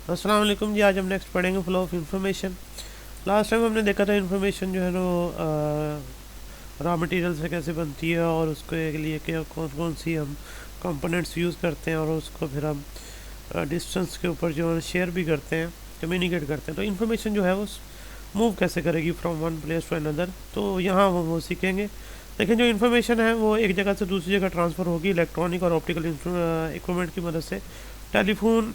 अस्सलाम वालेकुम जी। आज हम नेक्स्ट पढ़ेंगे flow of information. Last time हमने देखा था इंफॉर्मेशन जो है ना रॉ मटेरियल से कैसे बनती है और उसके लिए क्या कौन कौन सी हम कंपोनेंट्स यूज़ करते हैं और उसको फिर हम डिस्टेंस के ऊपर जो है शेयर भी करते हैं, कम्युनिकेट करते हैं। तो इन्फॉर्मेशन जो है वो मूव कैसे करेगी from one place to another, तो यहाँ वो सीखेंगे। लेकिन जो इन्फॉर्मेशन है वो एक जगह से दूसरी जगह ट्रांसफ़र होगी इलेक्ट्रॉनिक और ऑप्टिकल इक्विपमेंट की मदद से। टेलीफोन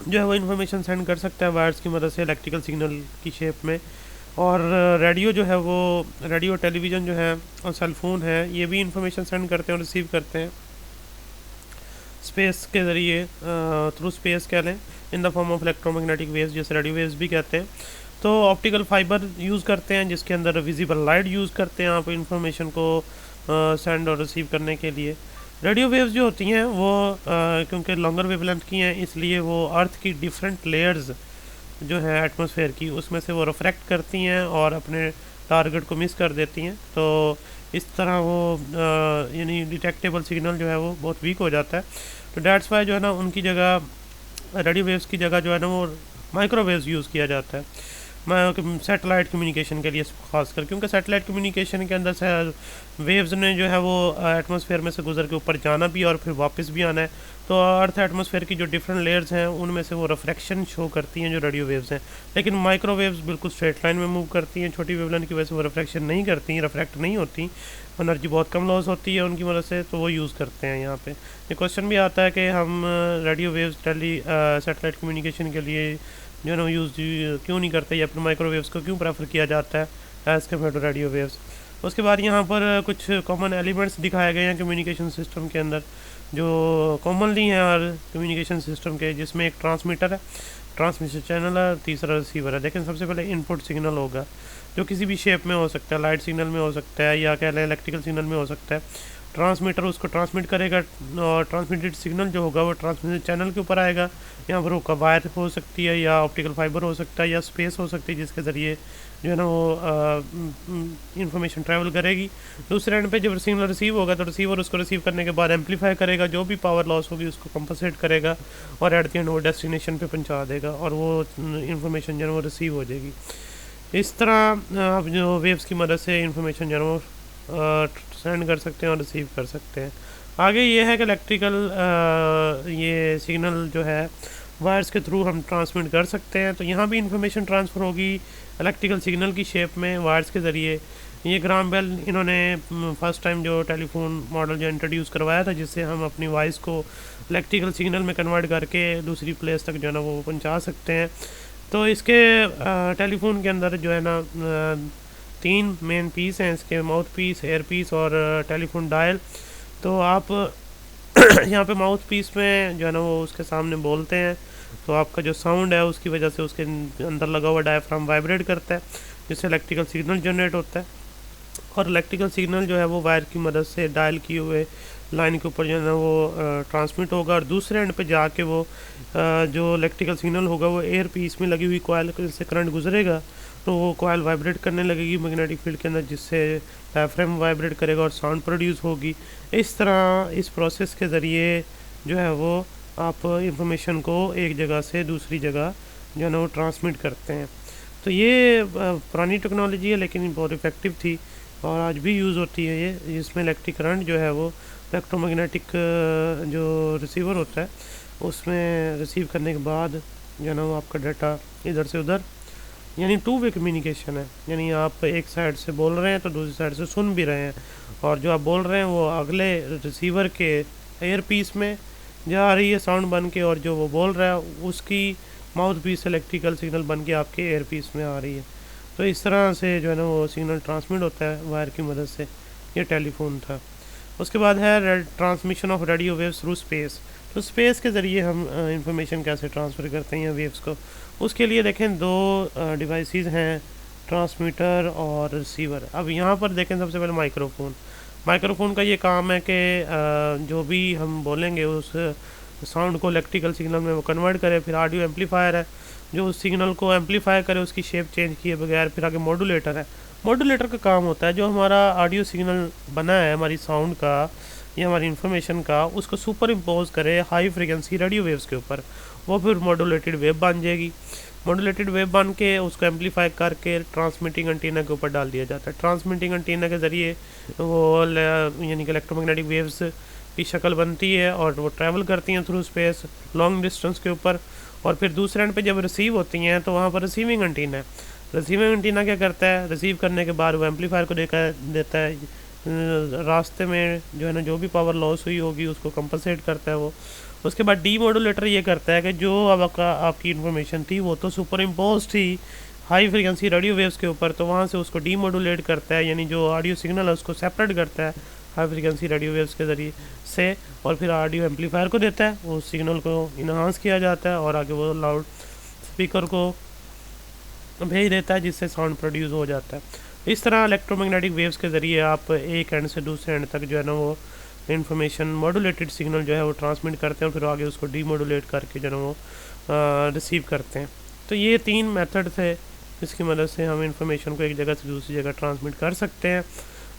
जो है वो इन्फॉर्मेशन सेंड कर सकता है वायर्स की मदद से इलेक्ट्रिकल सिग्नल की शेप में। और रेडियो जो है वो रेडियो टेलीविज़न जो है और सेल फ़ोन है ये भी इंफॉर्मेशन सेंड करते हैं और रिसीव करते हैं स्पेस के ज़रिए, थ्रू स्पेस कह लें, in the form of electromagnetic waves, जैसे रेडियो वेव्स भी कहते हैं। तो ऑप्टिकल फाइबर यूज़ करते हैं जिसके अंदर विजिबल लाइट यूज़ करते हैं आप इंफॉर्मेशन को सेंड और रिसीव करने के लिए। रेडियो वेव्स जो होती हैं वो क्योंकि लॉन्गर वेवलेंथ की हैं इसलिए वो अर्थ की डिफरेंट लेयर्स जो है एटमॉस्फेयर की उसमें से वो रिफ्रैक्ट करती हैं और अपने टारगेट को मिस कर देती हैं। तो इस तरह वो यानी डिटेक्टेबल सिग्नल जो है वो बहुत वीक हो जाता है। तो डैट्स वाई जो है ना उनकी जगह रेडियो वेव्स की जगह जो है ना वो माइक्रोवेव्स यूज़ किया जाता है सैटेलाइट कम्युनिकेशन के लिए खासकर, क्योंकि सैटेलाइट कम्युनिकेशन के अंदर से वेव्स ने जो है वो एटमॉस्फेयर में से गुजर के ऊपर जाना भी और फिर वापस भी आना है। तो अर्थ एटमॉस्फेयर की जो डिफरेंट लेयर्स हैं उनमें से वो रिफ्रैक्शन शो करती हैं जो रेडियो वेव्स हैं। लेकिन माइक्रोवेव्स बिल्कुल स्ट्रेट लाइन में मूव करती हैं, छोटी वेवलेंथ की वजह से वो रिफ्रैक्शन नहीं करती, रिफ्रैक्ट नहीं होती, एनर्जी बहुत कम लॉस होती है उनकी मदद से, तो वो यूज़ करते हैं यहाँ पे। ये क्वेश्चन भी आता है कि हम रेडियो वेव्स सैटेलाइट कम्युनिकेशन के लिए जो है ना यूज़ क्यों नहीं करते या फिर माइक्रोवेव्स को क्यों प्रेफर किया जाता है as compare to radio waves. उसके बाद यहाँ पर कुछ कॉमन एलिमेंट्स दिखाए गए हैं कम्युनिकेशन सिस्टम के अंदर जो कॉमनली हैं हर कम्युनिकेशन सिस्टम के, जिसमें एक ट्रांसमीटर है, ट्रांसमिशन चैनल है, तीसरा रिसीवर है। लेकिन सबसे पहले इनपुट सिग्नल होगा जो किसी भी शेप में हो सकता है, लाइट सिग्नल में हो सकता है या कह लें इलेक्ट्रिकल सिग्नल में हो सकता है। ट्रांसमीटर उसको ट्रांसमिट करेगा और ट्रांसमिटेड सिग्नल जो होगा वो ट्रांसमिशन चैनल के ऊपर आएगा। यहाँ पर वो वायर हो सकती है या ऑप्टिकल फाइबर हो सकता है या स्पेस हो सकती है जिसके ज़रिए जो है ना वो इंफॉर्मेशन ट्रैवल करेगी। दूसरे एंड पे जब सिग्नल रिसीव होगा तो रिसीवर उसको रिसीव करने के बाद एम्पलीफाई करेगा, जो भी पावर लॉस होगी उसको कंपनसेट करेगा और एट द एंड वो डेस्टिनेशन पे पहुंचा देगा और वो इंफॉर्मेशन जो है वो रिसीव हो जाएगी। इस तरह आप जो वेव्स की मदद से इंफॉर्मेशन जो है वो सेंड कर सकते हैं और रिसीव कर सकते हैं। आगे ये है कि इलेक्ट्रिकल ये सिग्नल जो है वायर्स के थ्रू हम ट्रांसमिट कर सकते हैं। तो यहाँ भी इंफॉर्मेशन ट्रांसफ़र होगी इलेक्ट्रिकल सिग्नल की शेप में वायर्स के ज़रिए। ये ग्राहम बेल इन्होंने फर्स्ट टाइम जो टेलीफोन मॉडल जो इंट्रोड्यूस करवाया था जिससे हम अपनी वॉइस को इलेक्ट्रिकल सिग्नल में कन्वर्ट करके दूसरी प्लेस तक जो है ना वो पहुँचा सकते हैं। तो इसके टेलीफोन के अंदर जो है ना तीन मेन पीस हैं इसके, माउथ पीस, एयर पीस और टेलीफोन डायल। तो आप यहाँ पे माउथ पीस में जो है ना वो उसके सामने बोलते हैं तो आपका जो साउंड है उसकी वजह से उसके अंदर लगा हुआ डायफ्राम वाइब्रेट करता है जिससे इलेक्ट्रिकल सिग्नल जनरेट होता है और इलेक्ट्रिकल सिग्नल जो है वो वायर की मदद से डायल किए हुए लाइन के ऊपर जो है ना वो ट्रांसमिट होगा और दूसरे एंड पे जाके वो जो इलेक्ट्रिकल सिग्नल होगा वो एयर पीस में लगी हुई कॉइल से करंट गुजरेगा तो वो कॉइल वाइब्रेट करने लगेगी मैग्नेटिक फील्ड के अंदर जिससे डायफ्राम वाइब्रेट करेगा और साउंड प्रोड्यूस होगी। इस तरह इस प्रोसेस के ज़रिए जो है वो आप इंफॉर्मेशन को एक जगह से दूसरी जगह जो है ना वो ट्रांसमिट करते हैं। तो ये पुरानी टेक्नोलॉजी है लेकिन बहुत इफ़ेक्टिव थी और आज भी यूज़ होती है ये, जिसमें इलेक्ट्रिक करंट जो है वो इलेक्ट्रोमैग्नेटिक जो रिसीवर होता है उसमें रिसीव करने के बाद जो है ना वो आपका डाटा इधर से उधर, यानी टू वे कम्युनिकेशन है, यानी आप एक साइड से बोल रहे हैं तो दूसरी साइड से सुन भी रहे हैं और जो आप बोल रहे हैं वो अगले रिसीवर के एयर पीस में जा रही है साउंड बन के और जो वो बोल रहा है उसकी माउथ पीस इलेक्ट्रिकल सिग्नल बन के आपके एयर पीस में आ रही है। तो इस तरह से जो है ना वो सिग्नल ट्रांसमिट होता है वायर की मदद से। ये टेलीफोन था। उसके बाद है transmission of radio waves through space. तो स्पेस के ज़रिए हम इंफॉर्मेशन कैसे ट्रांसफ़र करते हैं वेव्स को, उसके लिए देखें दो डिवाइसेस हैं, ट्रांसमीटर और रिसीवर। अब यहाँ पर देखें सबसे पहले माइक्रोफोन का ये काम है कि जो भी हम बोलेंगे उस साउंड को इलेक्ट्रिकल सिग्नल में वो कन्वर्ट करे। फिर ऑडियो एम्पलीफायर है जो उस सिग्नल को एम्पलीफाई करे उसकी शेप चेंज किए बगैर। फिर आगे मॉड्यूलेटर है, मॉड्यूलेटर का काम होता है जो हमारा ऑडियो सिग्नल बना है हमारी साउंड का ये हमारी इन्फॉर्मेशन का उसको सुपर इम्पोज करे हाई फ्रिक्वेंसी रेडियो वेव्स के ऊपर, वो फिर मॉड्यूलेटेड वेव बन जाएगी। मॉड्यूलेटेड वेव बन के उसको एम्पलीफाई करके ट्रांसमिटिंग एंटीना के ऊपर डाल दिया जाता है। ट्रांसमिटिंग एंटीना के ज़रिए वो यानी कि इलेक्ट्रोमैग्नेटिक वेव्स की शक्ल बनती है और वो ट्रैवल करती हैं थ्रू स्पेस लॉन्ग डिस्टेंस के ऊपर, और फिर दूसरे एंड पे जब रिसीव होती हैं तो वहाँ पर रिसीविंग एंटीना है। रिसीविंग एंटीना क्या करता है, रिसीव करने के बाद वो एम्पलीफायर को देता है, रास्ते में जो है ना जो भी पावर लॉस हुई होगी उसको कंपनसेट करता है वो। उसके बाद डी मॉड्यूलेटर ये करता है कि जो अब आपकी इन्फॉर्मेशन थी वो तो सुपर इम्पोज थी हाई फ्रिक्वेंसी रेडियो वेव्स के ऊपर, तो वहाँ से उसको डी मॉड्यूलेट करता है, यानी जो ऑडियो सिग्नल है उसको सेपरेट करता है हाई फ्रिक्वेंसी रेडियो वेव्स के ज़रिए से, और फिर ऑडियो एम्पलीफायर को देता है, उस सिग्नल को इन्हांस किया जाता है और आगे वो लाउड स्पीकर को भेज देता है जिससे साउंड प्रोड्यूस हो जाता है। इस तरह इलेक्ट्रोमैग्नेटिक वेव्स के ज़रिए आप एक एंड से दूसरे एंड तक जो है ना वो इन्फॉर्मेशन मॉड्यूलेटेड सिग्नल जो है वो ट्रांसमिट करते हैं और फिर आगे उसको डीमॉड्यूलेट करके जो है वो रिसीव करते हैं। तो ये 3 मेथड थे जिसकी मदद से हम इंफॉर्मेशन को एक जगह से दूसरी जगह ट्रांसमिट कर सकते हैं।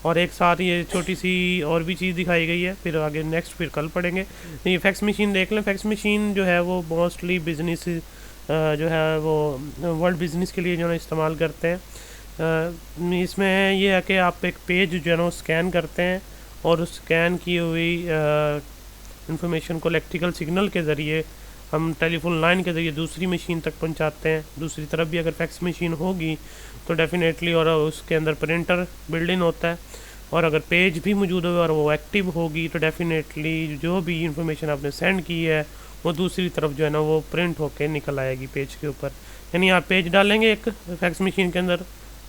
और एक साथ ये छोटी सी और भी चीज़ दिखाई गई है, फिर आगे नेक्स्ट फिर कल पढ़ेंगे। ये फैक्स मशीन देख लें। फैक्स मशीन जो है वो मोस्टली बिजनेस जो है वो वर्ल्ड बिजनेस के लिए जो है इस्तेमाल करते हैं। इसमें ये है कि आप एक पेज जो है ना स्कैन करते हैं और उस स्कैन की हुई इंफॉर्मेशन को इलेक्ट्रिकल सिग्नल के ज़रिए हम टेलीफोन लाइन के ज़रिए दूसरी मशीन तक पहुंचाते हैं। दूसरी तरफ भी अगर फैक्स मशीन होगी तो डेफिनेटली, और उसके अंदर प्रिंटर बिल्ड इन होता है, और अगर पेज भी मौजूद हो और वो एक्टिव होगी तो डेफिनेटली जो भी इंफॉर्मेशन आपने सेंड की है वो दूसरी तरफ जो है ना वो प्रिंट होके निकल आएगी पेज के ऊपर। यानी आप पेज डालेंगे एक फैक्स मशीन के अंदर,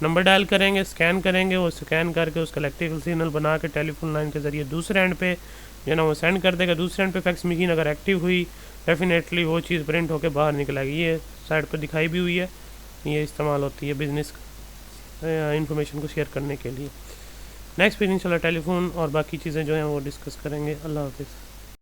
नंबर डायल करेंगे, स्कैन करेंगे, वो स्कैन करके उसका इलेक्ट्रिकल सिग्नल बना के टेलीफोन लाइन के ज़रिए दूसरे एंड पे जो है ना वो सेंड कर देगा। दूसरे एंड पे फैक्स मशीन अगर एक्टिव हुई डेफिनेटली वो चीज़ प्रिंट होकर बाहर निकल आएगी। ये साइड पर दिखाई भी हुई है, ये इस्तेमाल होती है बिज़नेस इंफॉर्मेशन को शेयर करने के लिए। नेक्स्ट फिर इंशाल्लाह टेलीफोन और बाकी चीज़ें जो हैं वो डिस्कस करेंगे। अल्लाह हाफ़िज़।